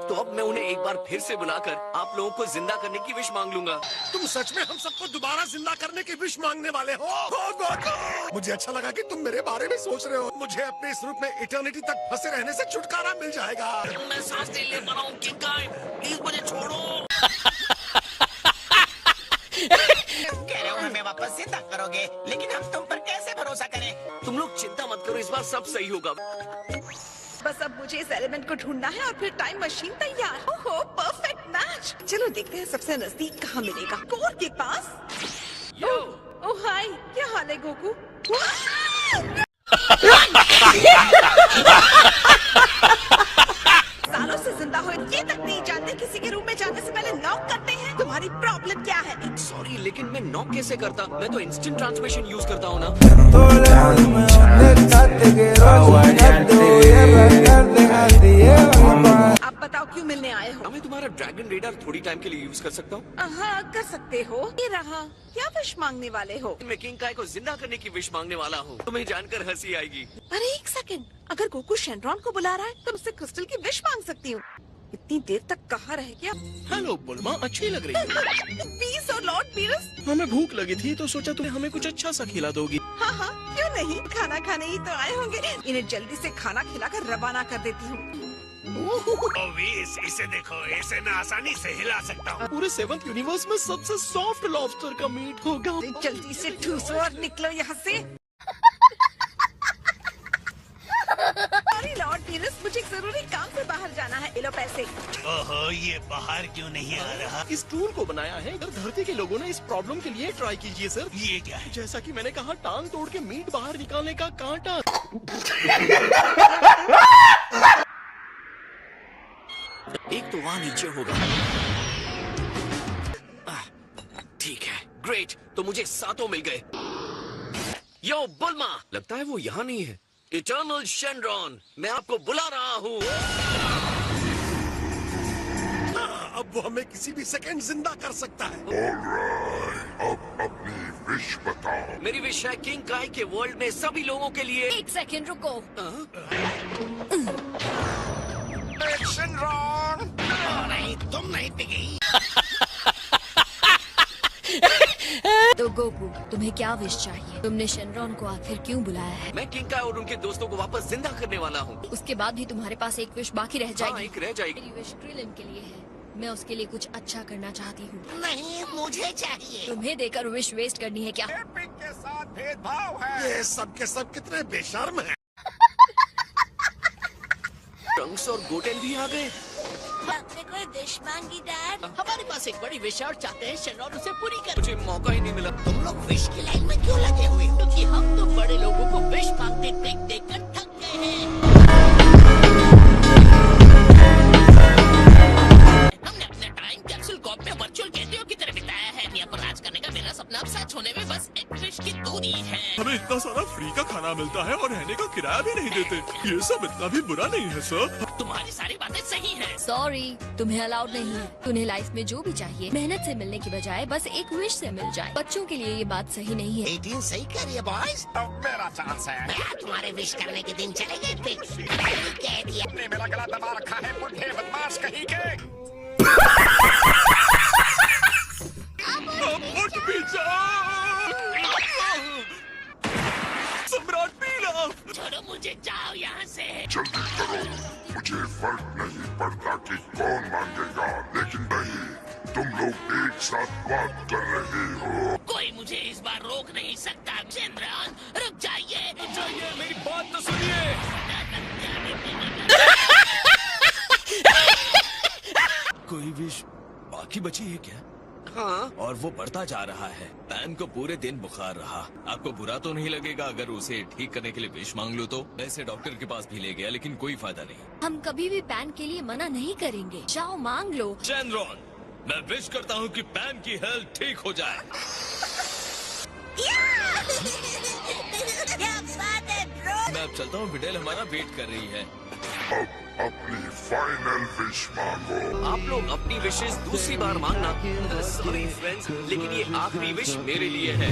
तो अब मैं उन्हें एक बार फिर से बुलाकर आप लोगों को जिंदा करने की विश मांग लूंगा। तुम सच में हम सबको दोबारा जिंदा करने की विश मांगने वाले हो? मुझे अच्छा लगा कि तुम मेरे बारे में सोच रहे हो। मुझे अपने इस रूप में इटर्निटी तक फंसे रहने से छुटकारा मिल जाएगा। मैं सांस नहीं ले पा रहा हूँ किंग, प्लीज मुझे छोड़ो। कह रहे हो हमें वापस जिंदा करोगे, लेकिन हम तुम पर कैसे भरोसा करें? तुम लोग चिंता मत करो, इस बार सब सही होगा। बस अब मुझे इस एलिमेंट को ढूंढना है और फिर टाइम मशीन तैयार। ओहो, परफेक्ट मैच। चलो देखते हैं सबसे नजदीक कहाँ मिलेगा। कोर के पास। ओह हाय, क्या हाल है गोकू? सालों से जिंदा हो ये तक नहीं जानते, किसी के रूम में जाने से पहले नॉक करते हैं। तुम्हारी प्रॉब्लम क्या है? सॉरी, लेकिन मैं नॉक कैसे करता? मैं तो इंस्टेंट ट्रांसमिशन यूज करता हूँ ना। आप बताओ क्यों मिलने आए हो? मैं तुम्हारा ड्रैगन रेडार थोड़ी टाइम के लिए यूज कर सकता हूँ? हाँ, कर सकते हो। ये रहा। क्या विश मांगने वाले हो? मैं किंग काय को जिंदा करने की विश मांगने वाला हूँ। तुम्हें जानकर हंसी आएगी। अरे एक सेकंड, अगर गोकू शेनरॉन को बुला रहा है तो उससे क्रिस्टल की विश मांग सकती हूँ। इतनी देर तक कहाँ रह गया? हेलो बुल्मा, अच्छी लग रही है। पीस और लॉर्ड पीरस। हमें भूख लगी थी तो सोचा तुम्हें हमें कुछ अच्छा सा खिला दोगी। हाँ हाँ, क्यों नहीं, खाना खाने ही तो आए होंगे। इन्हें जल्दी से खाना खिलाकर रवाना कर देती हूँ। इसे देखो, इसे मैं आसानी से हिला सकता हूँ। पूरे 7th यूनिवर्स में सबसे सॉफ्ट लॉबस्टर का मीट होगा। जल्दी से ठूसो और निकलो यहाँ से। सॉरी लॉर्ड पीरस, मुझे एक जरूरी काम से बाहर जाना है। लो पैसे। ओहो, ये बाहर क्यों नहीं आ रहा? इस टूल को बनाया है इधर धरती के लोगों ने। इस प्रॉब्लम के लिए ट्राई कीजिए सर। ये क्या है? जैसा कि मैंने कहा, टांग तोड़ के मीट बाहर निकालने का कांटा। एक तो वहाँ नीचे होगा। ठीक है, ग्रेट। तो मुझे 7 मिल गए। यो बुल्मा, लगता है वो यहाँ नहीं है। इटर्नल शेनरॉन, मैं आपको बुला रहा हूँ। अब वो हमें किसी भी सेकंड जिंदा कर सकता है। अब अपनी विश बताओ। मेरी विश है किंग काय के वर्ल्ड में सभी लोगों के लिए। एक सेकंड रुको। नहीं, तुम नहीं पिघी। तो गोकू, तुम्हें क्या विश चाहिए? तुमने शेनरॉन को आखिर क्यों बुलाया है? मैं किंग काय और उनके दोस्तों को वापस जिंदा करने वाला हूँ। उसके बाद भी तुम्हारे पास एक विश बाकी रह हाँ, जाएगी। एक रह जाएगी। मेरी विश क्रिलिन के लिए है। मैं उसके लिए कुछ अच्छा करना चाहती हूँ। नहीं, मुझे चाहिए। तुम्हें देकर विश वेस्ट करनी है क्या? एपिक के साथ भेदभाव है। ये सब के सब कितने बेशर्म हैं। ट्रंक्स और गोटेन भी आ गए। आपने कोई विश मांगी डैड? हमारे पास एक बड़ी विश और चाहते हैं शेनरॉन उसे पूरी कर। मुझे मौका ही नहीं मिला। तुम लोग विश की लाइन में क्यों लगे हुए हो? क्योंकि हम तो बड़े लोगों को विश मांगते देख कर थक गए हैं। हमने अपना टाइम कैप्सूल कॉप में वर्चुअल कैदियों की तरह बिताया है। दुनिया पर राज करने का मेरा सपना अब सच होने में बस एक विश की दूरी है। हमें इतना सारा फ्री का खाना मिलता है और रहने का किराया भी नहीं देते। ये सब इतना भी बुरा नहीं है सर। तुम्हारी सारी बातें सही हैं। सॉरी, तुम्हें अलाउड नहीं है। तुम्हें लाइफ में जो भी चाहिए मेहनत से मिलने की बजाय बस एक विश से मिल जाए। बच्चों के लिए ये बात सही नहीं है। 18 सही कह रही है बॉयज। तो मेरा चांस है। तुम्हारे विश करने के दिन चले गए फिक्स। कह दिया। आपने मेरा गला दबा रखा है, बुढ़े बदमाश कहीं के। उठ भी जाओ। सम्राट पीला। छोड़ो मुझे, जाओ यहाँ से। जल्दी करो, मुझे फर्क नहीं पड़ता कि कौन मांगेगा, लेकिन नहीं, तुम लोग एक साथ बात कर रहे हो। कोई मुझे इस बार रोक नहीं सकता। शेनरॉन, रुक जाइए। मेरी बात तो सुनिए। कोई विश बाकी बची है क्या? हाँ, और वो बढ़ता जा रहा है। पैन को पूरे दिन बुखार रहा। आपको बुरा तो नहीं लगेगा अगर उसे ठीक करने के लिए विश मांग लो तो? वैसे डॉक्टर के पास भी ले गया लेकिन कोई फायदा नहीं। हम कभी भी पैन के लिए मना नहीं करेंगे। जाओ मांग लो। शेनरॉन, मैं विश करता हूँ कि पैन की हेल्थ ठीक हो जाए। क्या बात है ब्रो? मैं अब चलता हूँ, विडेल हमारा वेट कर रही है। अब अपनी फाइनल विश मांगो। आप लोग अपनी विशेष दूसरी बार मांगना। सॉरी फ्रेंड्स, लेकिन ये आखिरी विश मेरे लिए है।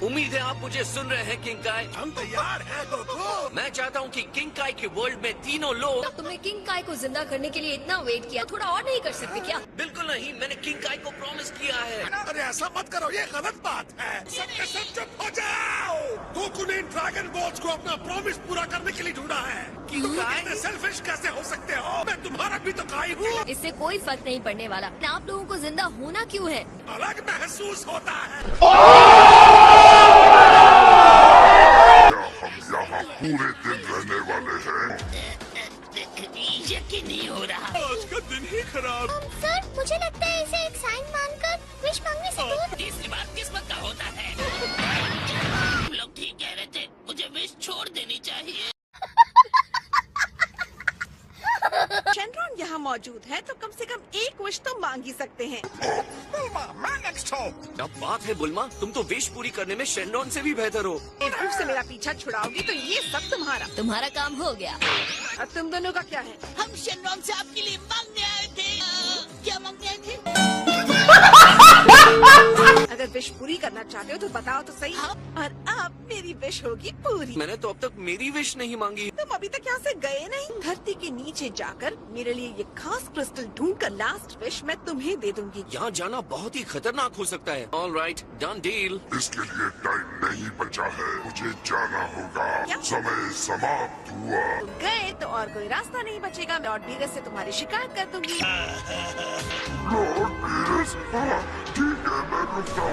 उम्मीद है आप मुझे सुन रहे हैं किंग काय। हम तैयार हैं गोकू। मैं चाहता हूँ कि किंग काई के वर्ल्ड में तीनों लोग। तुमने किंग काय को जिंदा करने के लिए इतना वेट किया, थोड़ा और नहीं कर सकते क्या? बिल्कुल नहीं, मैंने किंग काई को प्रॉमिस किया है। अरे ऐसा मत करो, ये गलत बात है। सबके सब चुप हो जाओ। गोकू ने इन ड्रैगन बॉल्स को अपना प्रॉमिस पूरा करने के लिए ढूंढा है। तुम इतने सेल्फिश कैसे हो सकते हो? मैं तुम्हारा भी तो काई हूँ। इससे कोई फर्क नहीं पड़ने वाला। आप लोगों को जिंदा होना क्यों है? अलग महसूस होता है। क्या हम यहाँ पूरे दिन रहने वाले हैं? यकीन नहीं हो रहा। आज का दिन ही खराब। सर, मुझे लगता है इसे एक साइन मानकर विश मांगने से दूर। तीसरी बार किस्मत का होता है। तुम लोग ठीक कह रहे थे, मुझे विश छोड़ देनी चाहिए। शेनरॉन यहाँ मौजूद है तो कम से कम एक विश तो मांग ही सकते हैं। मैं नेक्स्ट हूँ। क्या बात है बुल्मा, तुम तो विश पूरी करने में शेनरॉन से भी बेहतर हो। एक विश से मेरा पीछा छुड़ाओगी तो ये सब तुम्हारा। तुम्हारा काम हो गया। और तुम दोनों का क्या है? हम शेनरॉन से आपके लिए मांगने आए थे। क्या मांगने आए थे? अगर विश पूरी करना चाहते हो तो बताओ तो सही। और अब मेरी विश होगी पूरी। मैंने तो अब तक मेरी विश नहीं मांगी। तुम अभी तक यहाँ से गए नहीं। धरती के नीचे जाकर मेरे लिए ये खास क्रिस्टल ढूंढ कर लास्ट विश मैं तुम्हें दे दूंगी। यहाँ जाना बहुत ही खतरनाक हो सकता है। All right, done deal. इसके लिए टाइम नहीं बचा है, मुझे जाना होगा। क्या? समय समाप्त हुआ। तुम गए तो और कोई रास्ता नहीं बचेगा। मैं लॉर्ड बीरस से तुम्हारी शिकायत कर दूंगी। लॉर्ड बीरस, हाँ, ठीक है, मैं रुकता हूँ।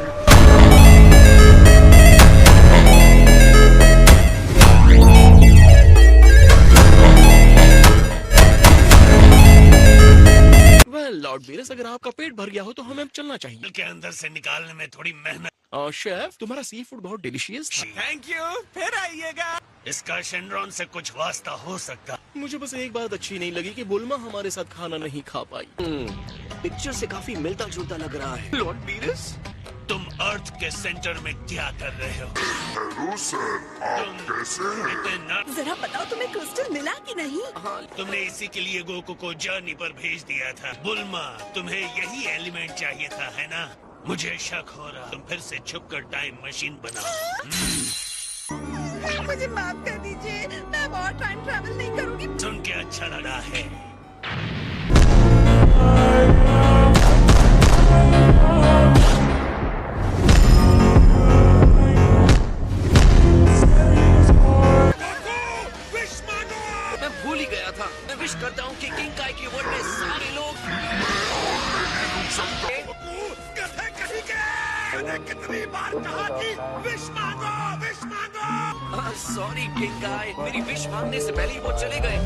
वेल लॉर्ड बीरस, अगर आपका पेट भर गया हो तो हमें अब चलना चाहिए। के अंदर से निकालने में थोड़ी मेहनत। शेफ, तुम्हारा सी फूड बहुत डिलीशियस था। थैंक यू, फिर आइएगा। इसका शेनरॉन से कुछ वास्ता हो सकता। मुझे बस एक बात अच्छी नहीं लगी कि बुल्मा हमारे साथ खाना नहीं खा पाई। पिक्चर से काफी मिलता जुलता लग रहा है। लॉर्ड बीरस, तुम अर्थ के सेंटर में क्या कर रहे हो? हेलो सर, आप कैसे हैं? इतना जरा बताओ तुम्हें क्रिस्टल मिला कि नहीं? तुमने इसी के लिए गोकू को जर्नी पर भेज दिया था। बुल्मा, तुम्हें यही एलिमेंट चाहिए था, है ना? मुझे शक हो रहा, तुम फिर से छुपकर टाइम मशीन बनाओ। मुझे माफ कर दीजिए, मैं और टाइम ट्रैवल नहीं करूंगी। सुन के अच्छा लगा है। विश मांगो। मैं भूल ही गया था। मैं विश करता हूँ कि किंग काई के वर्ल्ड में सारे लोग। गधे कहीं के। मैंने कितनी बार कहा कि विश मांगो, विश मांगो। सॉरी किंग काई, मेरी विश मांगने से पहले ही वो चले गए।